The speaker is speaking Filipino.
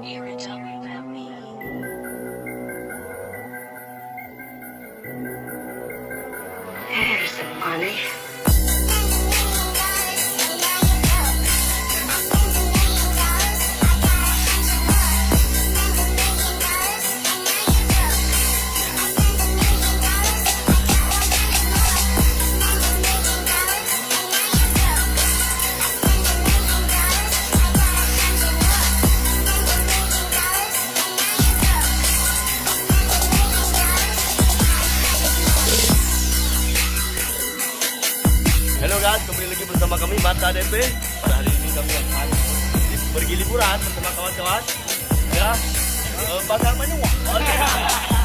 There's the money. Hello guys, kembali lagi bersama kami Mata DP. Pada hari ini kami akan pergi liburan bersama kawan-kawan. Ya, pasar Banyuwangi.